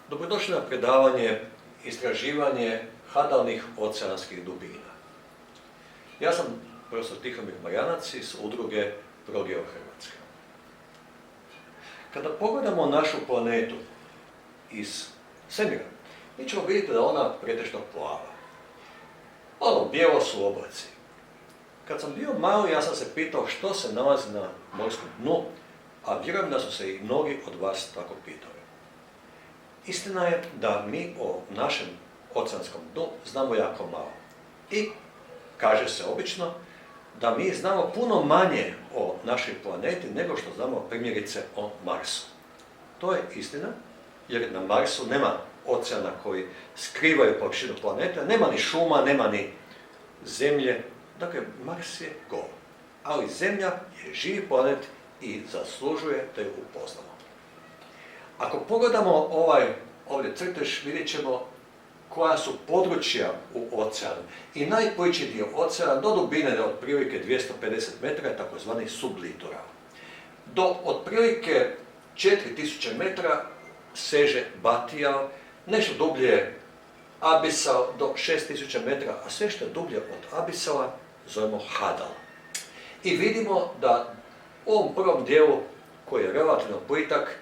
Dobrodošli na predavanje istraživanje hadalnih oceanskih dubina. Ja sam profesor Tihomir Marjanac iz udruge Progeo Hrvatska. Kada pogledamo našu planetu iz svemira, mi ćemo vidjeti da ona pretežno plava. Bijelo su oblaci. Kad sam bio mali, ja sam se pitao što se nalazi na morskom dnu, a vjerujem da su se i mnogi od vas tako pitali. Istina je da mi o našem oceanskom dnu znamo jako malo. I kaže se obično da mi znamo puno manje o našoj planeti nego što znamo primjerice o Marsu. To je istina, jer na Marsu nema oceana koji skrivaju površinu planete, nema ni šuma, nema ni zemlje. Dakle, Mars je gol. Ali Zemlja je živi planet i zaslužuje da ju upoznamo. Ako pogledamo ovdje crtež, vidjet ćemo koja su područja u oceanu. I najplići dio oceana do dubine od otprilike 250 metara je takozvani sublitoral. Do otprilike 4000 metara seže batijal, nešto dublje je abisal do 6000 metara, a sve što je dublje od abisala zovemo hadal. I vidimo da u ovom prvom dijelu, koji je relativno plitak,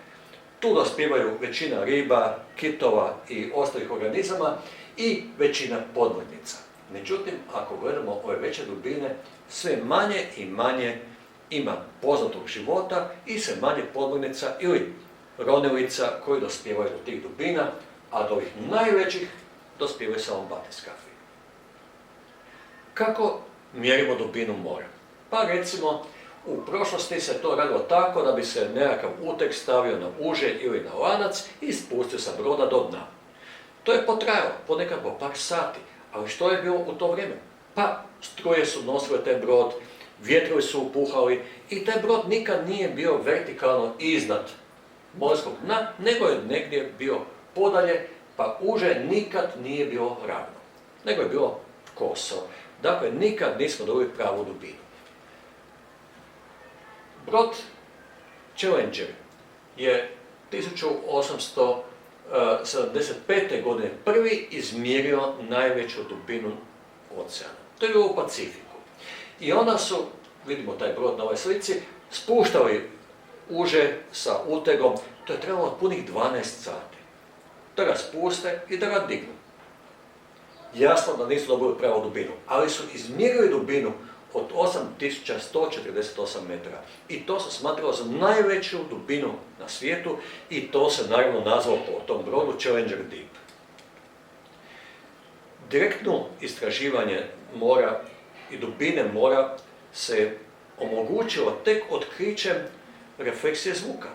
tu dospijevaju većina riba, kitova i ostalih organizama i većina podmornica. Međutim, ako gledamo ove veće dubine, sve manje i manje ima poznatog života i sve manje podmornica ili ronilica koji dospijevaju do tih dubina, a do ovih najvećih dospijevaju samo batiskafi. Kako mjerimo dubinu mora? Pa recimo, u prošlosti se to radilo tako da bi se nekakav uteg stavio na uže ili na lanac i spustio sa broda do dna. To je potrajalo ponekad po par sati, ali što je bilo u to vrijeme? Pa struje su nosile taj brod, vjetrovi su upuhali i taj brod nikad nije bio vertikalno iznad morskog dna, nego je negdje bio podalje, pa uže nikad nije bilo ravno, nego je bilo koso. Dakle, nikad nismo dobili pravu dubinu. Brod Challenger je 1875. godine prvi izmjerio najveću dubinu oceana. To je bilo u Pacifiku. I onda su, vidimo taj brod na ovoj slici, spuštali uže sa utegom. To je trebalo punih 12 sati. Da ga spuste i da ga dignu. Jasno da nisu dobili pravu dubinu, ali su izmjerili dubinu od 8148 metara. I to se smatralo za najveću dubinu na svijetu i to se naravno nazvalo po tom brodu Challenger Deep. Direktno istraživanje mora i dubine mora se omogućilo tek otkrićem refleksije zvuka.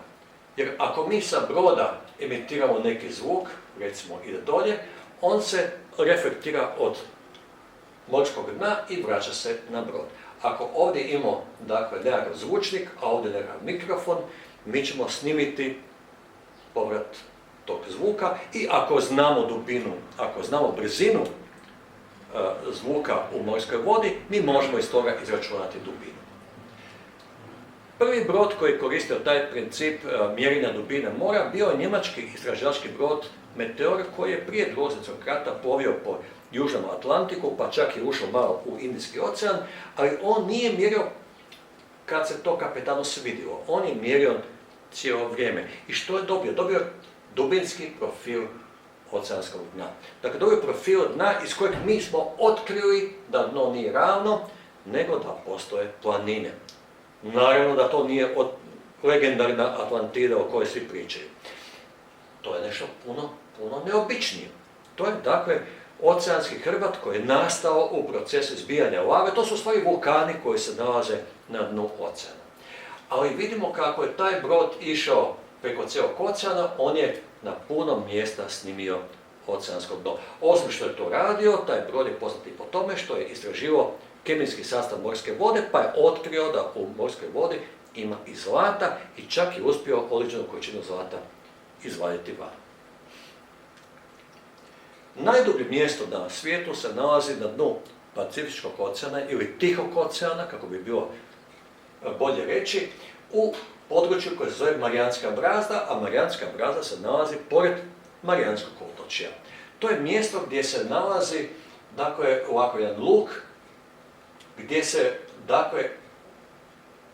Jer ako mi sa broda emitiramo neki zvuk, recimo ide dolje, on se reflektira od morskog dna i vraća se na brod. Ako ovdje imamo nekakav zvučnik, a ovdje nekakav mikrofon, mi ćemo snimiti povrat tog zvuka i ako znamo dubinu, ako znamo brzinu zvuka u morskoj vodi, mi možemo iz toga izračunati dubinu. Prvi brod koji je koristio taj princip mjerenja dubine mora bio je njemački istraživački brod Meteor koji je prije Drugog svjetskog rata plovio po Južnom Atlantiku, pa čak i ušao malo u Indijski ocean, ali on nije mjerio kad se to kapetanu svidilo. On je mjerio cijelo vrijeme. I što je dobio? Dobio je dubinski profil oceanskog dna. Dakle, dobio je profil dna iz kojeg mi smo otkrili da dno nije ravno, nego da postoje planine. Naravno da to nije legendarna Atlantida o kojoj svi pričaju. To je nešto puno neobičnije. To je, dakle, oceanski hrbet koji je nastao u procesu izbijanja lave. To su u stvari vulkani koji se nalaze na dnu oceana. Ali vidimo kako je taj brod išao preko cijelog oceana, on je na puno mjesta snimio oceansko dno. Osim što je to radio, taj brod je poznat i po tome što je istraživao kemijski sastav morske vode, pa je otkrio da u morskoj vodi ima i zlata i čak je uspio određenu količinu zlata izvaditi van. Najdublje mjesto na svijetu se nalazi na dnu Pacifičkog oceana ili Tihog oceana, kako bi bilo bolje reći, u području koje se zove Marijanska brazda, a Marijanska brazda se nalazi pored Marijanskog otočja. To je mjesto gdje se nalazi, dakle, ovako jedan luk, gdje se, dakle,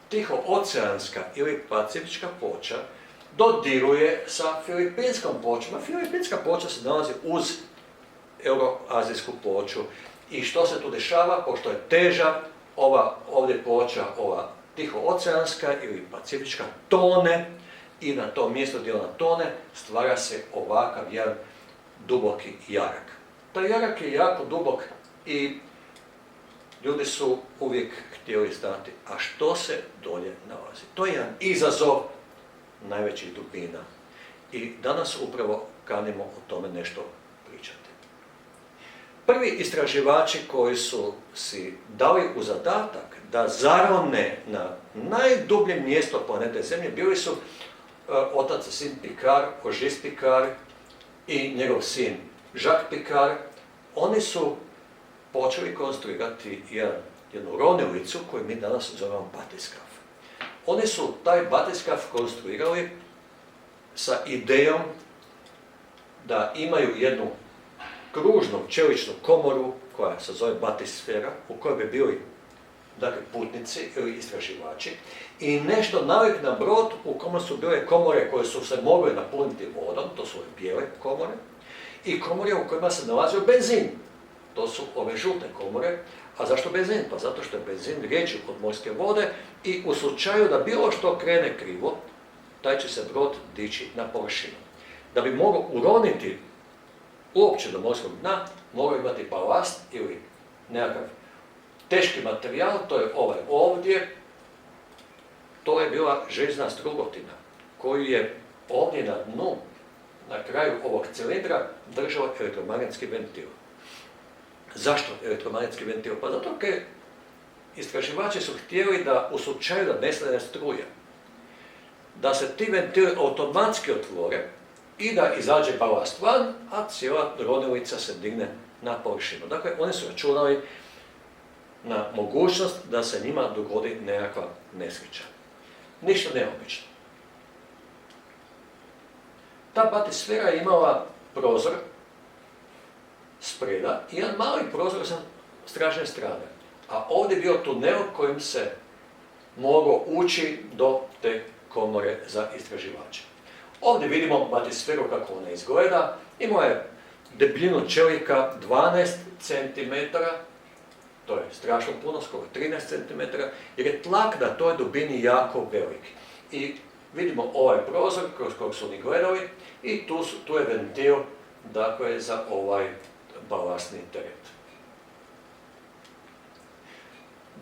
Tihooceanska ili Pacifička ploča dodiruje sa Filipinskom pločom. Filipinska ploča se nalazi uz Euroazijsku ploču. I što se tu dešava? Pošto je teža, ova ovdje ploča, ova Tihooceanska ili Pacifička, tone i na tom mjestu gdje ona tone stvara se ovakav jedan duboki jarak. Taj jarak je jako dubok i ljudi su uvijek htjeli znati, a što se dolje nalazi. To je jedan izazov najvećih dubina. I danas upravo kanimo o tome nešto pričati. Prvi istraživači koji su si dali u zadatak da zarone na najdublje mjesto planete Zemlje bili su otac i sin Picard, Auguste Picard i njegov sin Jacques Picard. Oni su počeli konstruirati jednu ronilicu koju mi danas zovemo batiskaf. Oni su taj batiskaf konstruirali sa idejom da imaju jednu kružnu čeličnu komoru koja se zove batisfera, u kojoj bi bili, dakle, putnici ili istraživači i nešto nalik na brod u kojem su bile komore koje su se mogle napuniti vodom, to su ove bijele komore, i komore u kojima se nalazio benzin, to su ove žute komore. A zašto benzin? Pa zato što je benzin rjeđi od morske vode i u slučaju da bilo što krene krivo, taj će se brod dići na površinu. Da bi mogao uroniti uopće do morskog dna, morao imati balast ili nekakav teški materijal, to je ovaj ovdje, to je bila željezna strugotina koju je ovdje na dnu, na kraju ovog cilindra, držao elektromagnetski ventil. Zašto elektromagnetski ventil? Pa zato jer istraživači su htjeli da u slučaju da nestane struje, da se ti ventili automatski otvore i da izađe balast van, a cijela ronilica se digne na površinu. Dakle, oni su računali na mogućnost da se njima dogodi nekakva nesreća. Ništa neobično. Ta batisfera je imala prozor spreda i jedan mali prozor sa stražne strane. A ovdje je bio tunel kojim se moglo ući do te komore za istraživače. Ovdje vidimo batisferu kako ona izgleda. Imao je debljinu čelika 12 cm, to je strašno puno, skoro 13 cm, jer je tlak na toj dubini jako velik. I vidimo ovaj prozor kroz kojeg su oni gledali i tu je ventil, dakle, za ovaj balastni teret.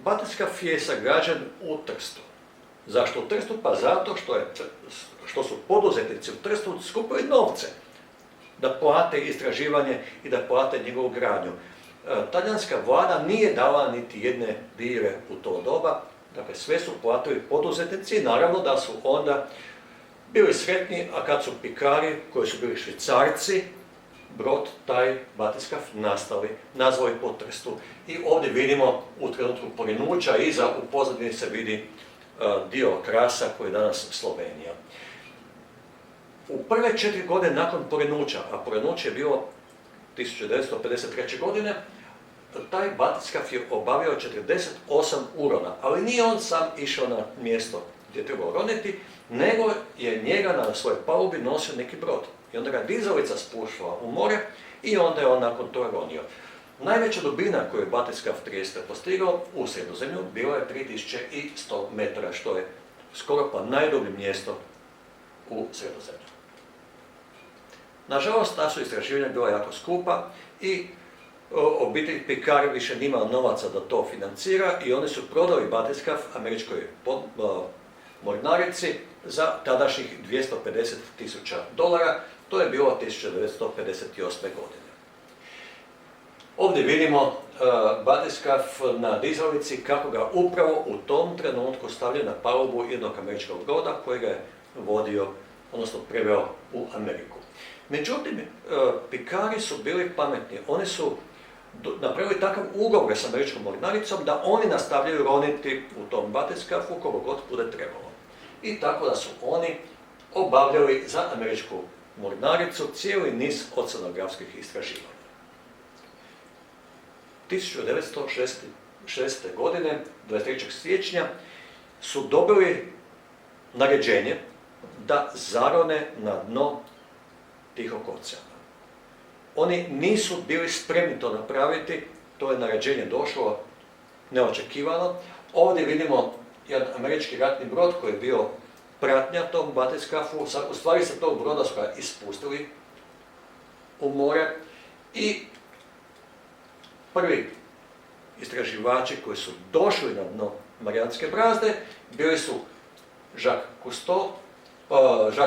Batiskaf je sagrađen u Trstu. Zašto u Trstu? Pa zato što su poduzetnici u Trstu skupili novce da plate istraživanje i da plate njegovu gradnju. Talijanska vlada nije dala niti jedne lire u to doba, dakle sve su platili poduzetnici i naravno da su onda bili sretni, a kad su Pikari, koji su bili Švicarci, brod, taj batiskaf, nazvali po Trstu. I ovdje vidimo u trenutku porinuća, iza u pozadini se vidi dio Krasa koji je danas Slovenija. U prve 4 godine nakon porinuća, a porinuće je bilo 1953. godine, taj batiskaf je obavio 48 urona, ali nije on sam išao na mjesto gdje je trebao roniti, nego je njega na svojoj palubi nosio neki brod. I onda ga dizalica spuštala u more i onda je on nakon toga ronio. Najveća dubina koju je batiskaf Trieste postigao u Sredozemlju bila je 3100 metara, što je skoro pa najdublje mjesto u Sredozemlju. Nažalost, ta su istraživanja bila jako skupa i obitelj Picard više nije imala novaca da to financira i oni su prodali batiskaf američkoj mornarici za tadašnjih $250.000. To je bilo 1958. godine. Ovdje vidimo batiskaf na dizalici kako ga upravo u tom trenutku stavlja na palubu jednog američkog broda koji ga je vodio, odnosno preveo u Ameriku. Međutim, Pikari su bili pametni. Oni su napravili takav ugovor s američkom mornaricom da oni nastavljaju roniti u tom batiskafu koliko god bude trebalo. I tako da su oni obavljali za američku mornaricu cijeli niz oceanografskih istraživanja. 1906. godine, 23. siječnja, su dobili naređenje da zarone na dno Tihog oceana. Oni nisu bili spremni to napraviti, to je naređenje došlo neočekivano. Ovdje vidimo jedan američki ratni brod koji je bio pratnja tom batiskafu, u stvari se tog broda su ga ispustili u more i prvi istraživači koji su došli na dno Marijanske brazde bili su Jacques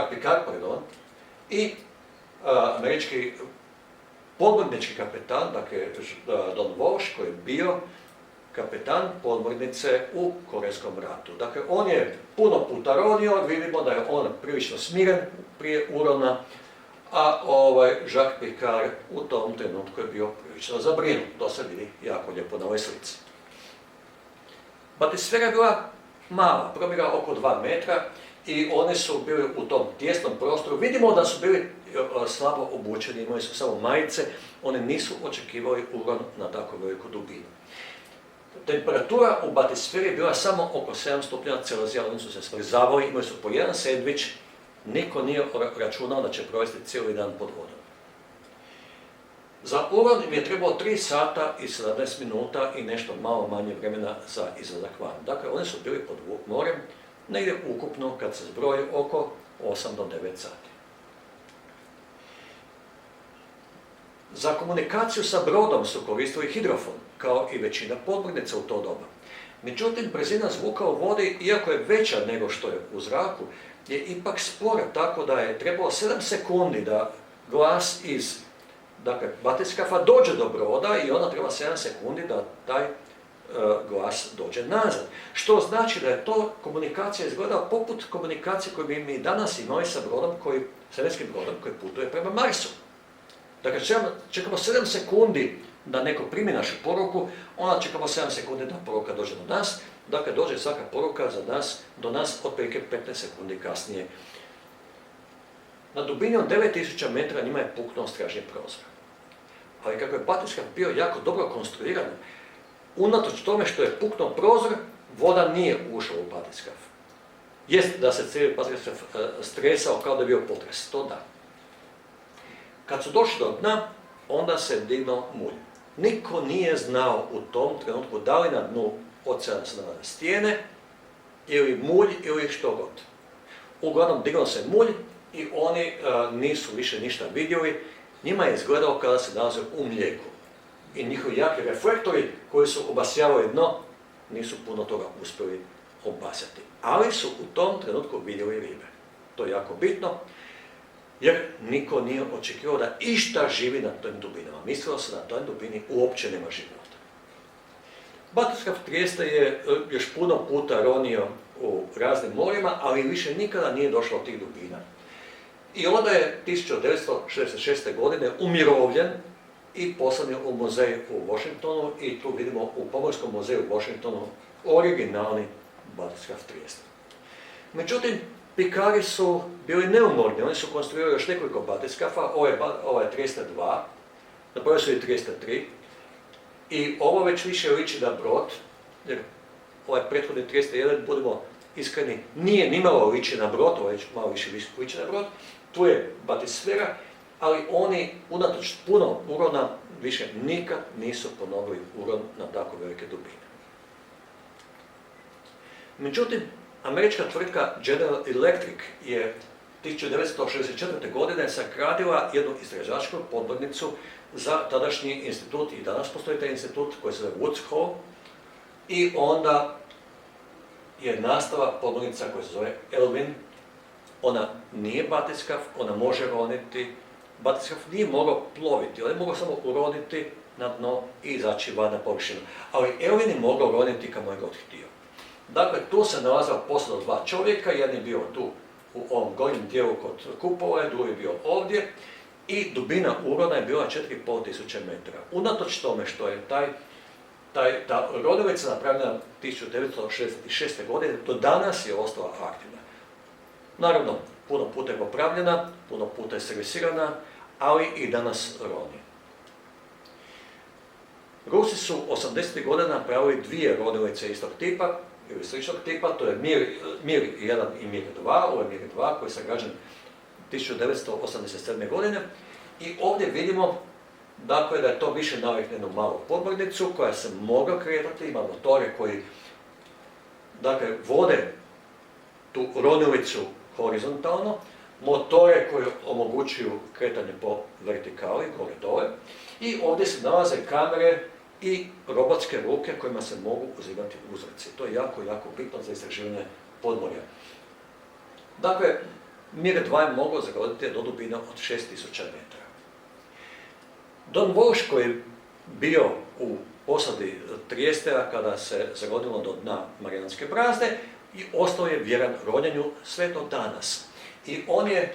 Picard i američki podmornički kapetan, dakle Don Walsh, koji je bio kapetan podmornice u Korejskom ratu. Dakle, on je puno puta ronio, vidimo da je on prilično smiren prije urona, a Jacques Picard u tom trenutku je bio prilično zabrinut. To se vidi jako lijepo na ovoj slici. Batisfera je bila mala, probira oko 2 metra i oni su bili u tom tijesnom prostoru. Vidimo da su bili slabo obučeni, imali su samo majice, oni nisu očekivali uron na tako veliku dubinu. Temperatura u batisferi je bila samo oko 7 stupnjeva Celzija, oni su se smrzavali, imali su po jedan sendvič, niko nije računao da će provesti cijeli dan pod vodom. Za uron im je trebalo 3 sata i 17 minuta i nešto malo manje vremena za izlazak van. Dakle, oni su bili pod morem, negdje ukupno, kad se zbroji, oko 8 do 9 sati. Za komunikaciju sa brodom su koristili hidrofon, kao i većina podmornica u to doba. Međutim, brzina zvuka u vodi, iako je veća nego što je u zraku, je ipak spora, tako da je trebalo 7 sekundi da glas iz batiskafa dođe do broda i onda treba 7 sekundi da taj glas dođe nazad. Što znači da je to komunikacija izgledala poput komunikacije koju bi mi danas imali sa svemirskim brodom koji putuje prema Marsu. Dakle, čekamo 7 sekundi da neko primi našu poruku, onda čekamo 7 sekundi da poruka dođe do nas. Dakle, dođe svaka poruka do nas otprilike 15 sekundi kasnije. Na dubini od 9000 metra njima je puknuo stražnji prozor. Ali kako je batiskaf bio jako dobro konstruiran, unatoč tome što je puknuo prozor, voda nije ušla u batiskaf. Jest da se cijeli batiskaf stresao kao da je bio potres, to da. Kad su došli do dna, onda se dignuo mulj. Niko nije znao u tom trenutku da li na dnu oceana se nalaze stijene, ili mulj, ili što god. Uglavnom, dignuo se mulj i oni nisu više ništa vidjeli. Njima je izgledalo kada se nalaze u mlijeku. I njihovi jaki reflektori koji su obasjavali dno, nisu puno toga uspjeli obasjati. Ali su u tom trenutku vidjeli ribe. To je jako bitno, jer niko nije očekivao da išta živi na tim dubinama. Mislilo se da na toj dubini uopće nema života. Batiskav Trieste je još puno puta ronio u raznim morima, ali više nikada nije došlo od tih dubina. I onda je 1966. godine umirovljen i poslan je u muzej u Washingtonu i tu vidimo u Pomorskom muzeju u Washingtonu originalni batiskav Trieste. Međutim, Pikari su bili neumorni, oni su konstruirali još nekoliko batiskafa, ovo je Trieste 2, napravili su i Trieste 3, i ovo već više liči na brod, jer ovaj prethodni Trieste 1, budemo iskreni, nije nimalo liči na brod, ovo već malo više liči na brod, tu je batisfera, ali oni, unatoč puno urona, više nikad nisu ponovili uron na tako velike dubine. Međutim, američka tvrtka General Electric je 1964. godine sagradila jednu istraživačku podmornicu za tadašnji institut, i danas postoji taj institut koji se zove Woods Hole, i onda je nastala podmornica koja se zove Elwin. Ona nije batiskav, ona može roniti. Batiskav nije mogao ploviti, on je mogao samo uroniti na dno i izaći van na površinu. Ali Elwin je mogao roniti kamo je god htio. Dakle, tu se nalazila posebno 2 čovjeka, jedan je bio tu u ovom gornjem dijelu kod kupole, drugi je bio ovdje, i dubina urona je bila 4500 metara. Unatoč tome što je ta rodilica napravljena 1966. godine, do danas je ostala aktivna. Naravno, puno puta je popravljena, puno puta je servisirana, ali i danas roni. Rusi su 80. godina napravili dvije ronilice istog tipa, ili sličnog tipa, to je Mir 1 i Mir 2, ovo je Mir 2 koji je sagrađen 1987. godine i ovdje vidimo dakle, da je to više nalik na jednu malu podmornicu koja se mogla kretati, ima motore koji dakle, vode tu ronilicu horizontalno, motore koji omogućuju kretanje po vertikali, gore dole, i ovdje se nalaze kamere i robotske ruke kojima se mogu uzimati uzorci. To je jako, jako bitno za istraživanje podmorja. Dakle, Mir 2 je mogao zaroditi do dubine od 6000 metara. Don Walsh, koji je bio u posadi Triestera kada se zarodilo do dna Marijanske brazde, i ostao je vjeran ronjenju sve do danas. I on je,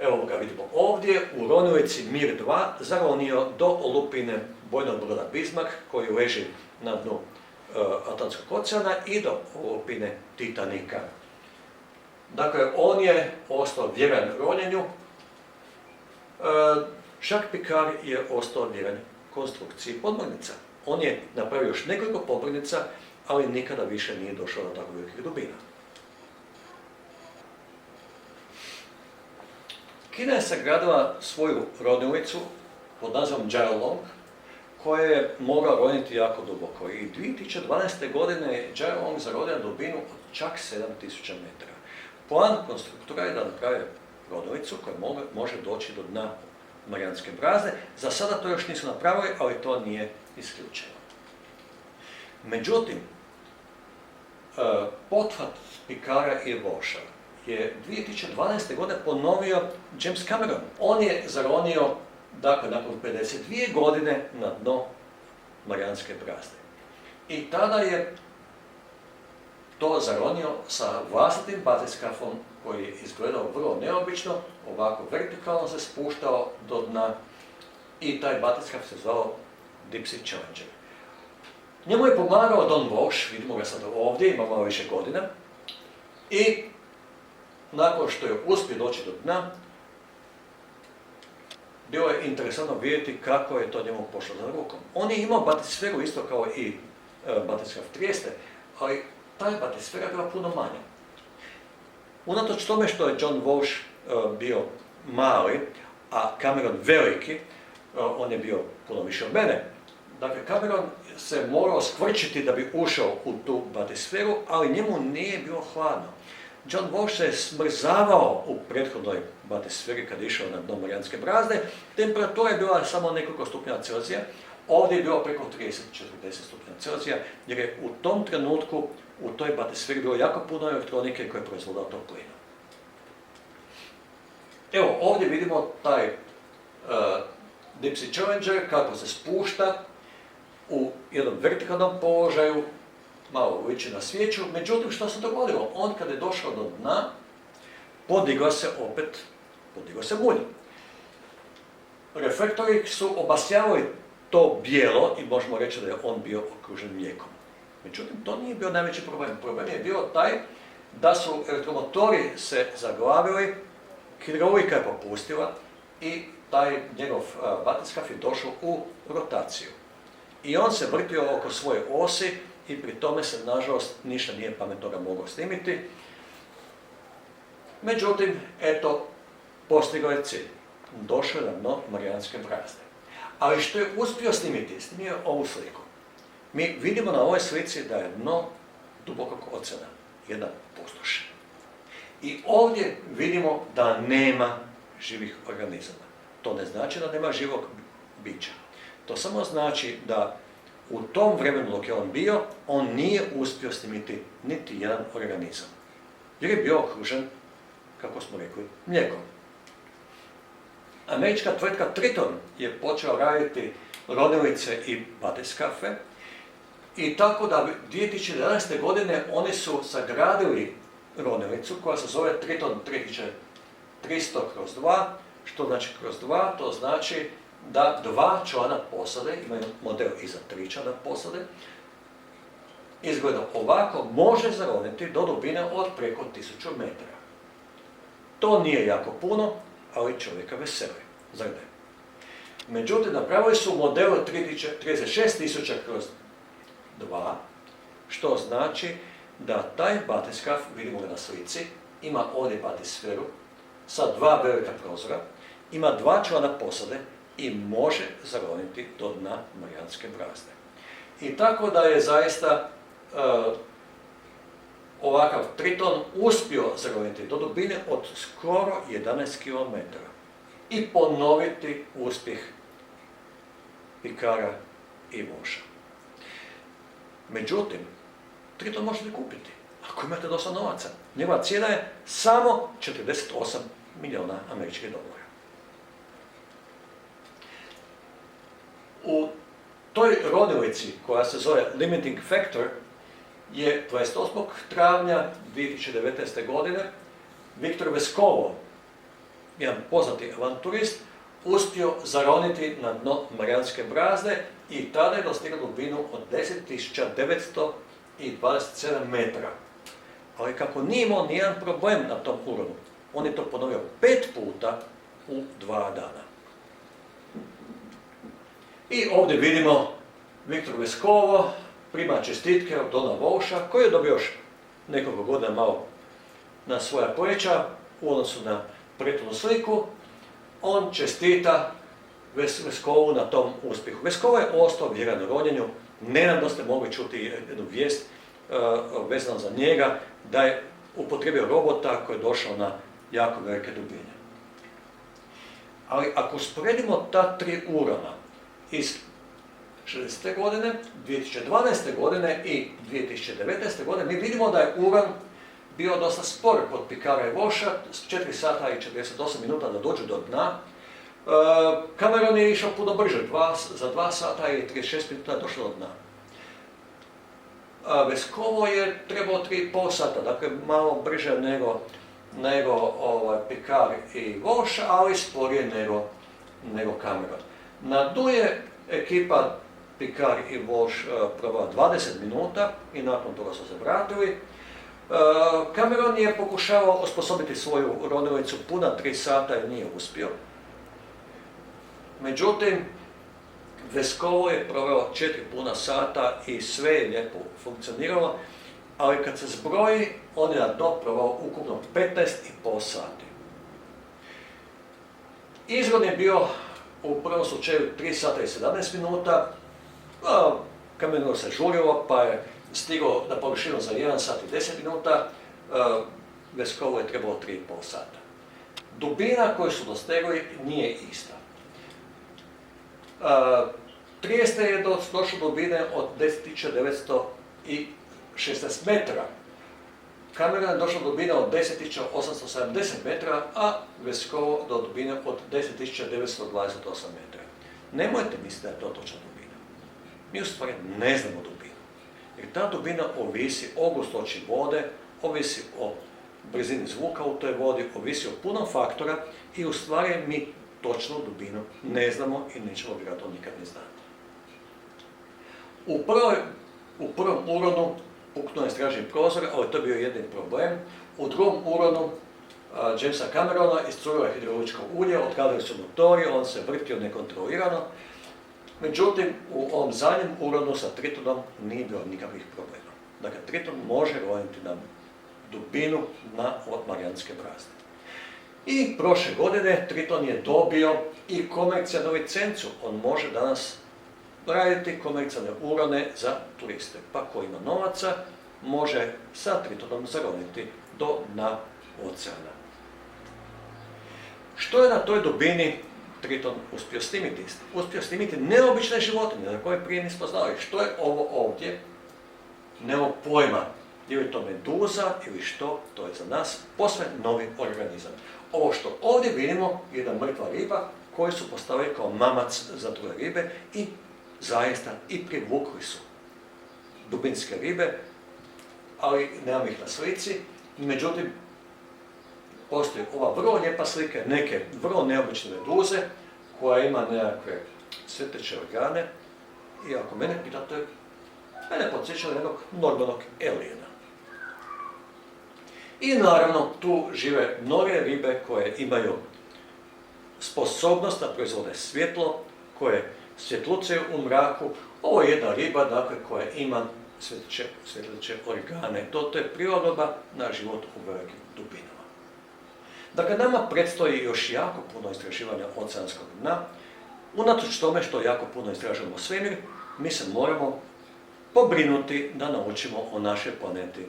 evo ga vidimo ovdje, u ronilici Mir 2 zaronio do olupine bojnog broda Bismarck koji leži na dnu Atlantskog oceana i do olupine Titanika. Dakle, on je ostao vjeran ronjenju. Jacques Piccard je ostao vjeran konstrukciji podmornica. On je napravio još nekoliko podmornica, ali nikada više nije došao do tako velikih dubina. Kina je sagradila svoju ronilicu pod nazivom Jialong, koja je mogla roniti jako duboko. I 2012. godine je Jialong zarodio na dubinu od čak 7000 metara. Plan konstruktora je da napravi ronilicu koja može doći do dna Marijanske brazde. Za sada to još nisu napravili, ali to nije isključeno. Međutim, pothvat Piccarda i Walsha je 2012. godine ponovio James Cameron. On je zaronio, dakle, nakon 52 godine na dno Marijanske brazde. I tada je to zaronio sa vlastitim batiskafom koji je izgledao vrlo neobično, ovako vertikalno se spuštao do dna i taj batiskaf se zvao Deep Sea Challenger. Njemu je pomagao Don Walsh, vidimo ga sad ovdje, ima malo više godina, i nakon što je uspio doći do dna, bilo je interesantno vidjeti kako je to njemu pošlo za rukom. On je imao batisferu isto kao i batiskaf Trieste, ali taj batisfera je bila puno manja. Unatoč tome što je John Walsh bio mali, a Cameron veliki, on je bio puno više od mene. Dakle, Cameron se morao skvrčiti da bi ušao u tu batisferu, ali njemu nije bilo hladno. John Walsh se je smrzavao u prethodnoj batisferi kad je išao na dno Marijanske brazde. Temperatura je bila samo nekoliko stupnjeva Celzija. Ovdje je bilo preko 30-40 stupnjeva Celzija, jer je u tom trenutku u toj batisferi bilo jako puno elektronike koje je proizvodila toplinu. Evo, ovdje vidimo taj Deep Sea Challenger kako se spušta u jednom vertikalnom položaju, malo liči na svijeću. Međutim, što se dogodilo? On kad je došao do dna, podigao se mulj. Reflektori su obasjavali to bijelo i možemo reći da je on bio okružen mlijekom. Međutim, to nije bio najveći problem. Problem je bio taj da su elektromotori se zaglavili, hidraulika je popustila i taj njegov batiskaf je došao u rotaciju. I on se vrtio oko svoje osi i pri tome se, nažalost, ništa nije pametno ga mogao snimiti. Međutim, eto, postigao je cilj. Došao je na dno Marijanske brazde. Ali što je uspio snimiti? Snimio ovu sliku. Mi vidimo na ovoj slici da je dno dubokog oceana, jedna pustoš. I ovdje vidimo da nema živih organizama. To ne znači da nema živog bića. To samo znači da u tom vremenu dok je on bio, on nije uspio snimiti niti jedan organizam. Jer je bio okružen, kako smo rekli, mlijekom. Američka tvrtka Triton je počela raditi ronilice i batiskafe i tako da 2011. godine oni su sagradili ronilicu koja se zove Triton 3300/2, što znači kroz 2, to znači da 2 člana posade, imaju model i za 3 člana posade, izgleda ovako, može zaroniti do dubine od preko 1000 metara. To nije jako puno, ali čovjeka veseli, zar ne? Međutim, napravili su model 36.000/2, što znači da taj batiskaf, vidimo ga na slici, ima ovdje batisferu sa 2 velika prozora, ima 2 člana posade i može zaroniti do dna Marijanske brazde. I tako da je zaista ovakav Triton uspio zaroniti do dubine od skoro 11 km i ponoviti uspjeh Picara i Walsha. Međutim, Triton možete kupiti ako imate dosta novaca. Njegova cijena je samo 48 milijuna američkih dolara. U toj rodilici koja se zove Limiting Factor je 28. travnja 2019. godine Viktor Vescovo, jedan poznati avanturist, uspio zaroniti na dno Marijanske brazde i tada je dostigao dubinu od 10.927 metara. Ali kako nije imao nijedan problem na tom uronu, on je to ponovio 5 puta u 2 dana. I ovdje vidimo Viktor Vescovo prima čestitke od Dona Walsha, koji je dobio još nekoliko godina malo na svoja pleća u odnosu na prethodnu sliku. On čestita Vescovu na tom uspjehu. Vescovo je ostao vjeran ronjenju. Nedavno ste mogli čuti jednu vijest vezano za njega, da je upotrijebio robota koji je došao na jako velike dubine. Ali ako usporedimo ta 3 urona iz 60. godine, 2012. godine i 2019. godine, mi vidimo da je uran bio dosta spor kod Picara i Walsha, 4 sata i 48 minuta da dođu do dna. Cameron je išao puno brže, za 2 sata i 36 minuta došao do dna. Vescovo je trebao 3,5 sata, dakle malo brže nego Picar i Walsh, ali sporije nego Cameron. Na dnu je ekipa Picar i Walsh provela 20 minuta i nakon toga su se vratili. Cameron je pokušavao osposobiti svoju rodilicu puna 3 sata i nije uspio. Međutim, Vescovo je proveo 4 puna sata i sve je lijepo funkcioniralo, ali kad se zbroji, on je na dno proveo ukupno 15,5 sati. Izgon je bio u prvom slučaju 3 sata i 17 minuta, Cameronu se žurilo pa je stigao na površinu za 1 sat i 10 minuta, Vescovo je trebao 3,5 sata. Dubina koju su dostegli nije ista. 30. je došlo do dubine od 10.916 metara. Cameron je došlo do dubine od 10.870 metara, a Vescovo do dubine od 10.928 metara. Nemojte misliti da je to točna dubina. Mi u stvari ne znamo dubinu. Jer ta dubina ovisi o gustoći vode, ovisi o brzini zvuka u toj vodi, ovisi o puno faktora i u stvari mi točnu dubinu ne znamo i nećemo vjerojatno nikad ni znati. U prvom uronu puknuo je stražnji prozor, ali to je bio jedini problem. U drugom uronu Jamesa Camerona iscurilo je hidrauličko ulje, otkadali su motori, on se vrtio nekontrolirano. Međutim, u ovom zadnjem uronu sa Tritonom nije bilo nikakvih problema. Dakle, Triton može roniti na dubinu od Marijanske brazde. I prošle godine Triton je dobio i komercijalnu licencu. On može danas raditi komercijalne urone za turiste. Pa ko ima novaca, može sa Tritonom zaroniti do dna oceana. Što je na toj dubini Triton uspio snimiti? Uspio snimiti neobične životinje za koje prije nismo znali. Što je ovo ovdje? Nemamo pojma. Je li to meduza ili što, to je za nas posve novi organizam. Ovo što ovdje vidimo je jedna mrtva riba koju su postavili kao mamac za druge ribe i zaista i privukli su dubinske ribe, ali nemam ih na slici. Međutim, postoji ova vrlo lijepa slika neke vrlo neobične meduze koja ima nekakve sveteće organe i ako mene pitate, mene podsjeća na jednog normalnog elijena. I naravno tu žive mnoge ribe koje imaju sposobnost da proizvode svjetlo, koje svjetlucaju u mraku. Ovo je jedna riba, dakle, koja ima svjetleće organe. To je prilagodba na život u velikim dubinama. Dakle, nama predstoji još jako puno istraživanja oceanskog dna. Unatoč tome što jako puno istražujemo svemir, mi se moramo pobrinuti da naučimo o našoj planeti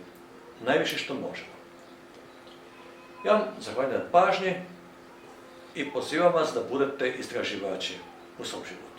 najviše što možemo. Ja vam zahvaljujem na pažnji i pozivam vas da budete istraživači u svom životu.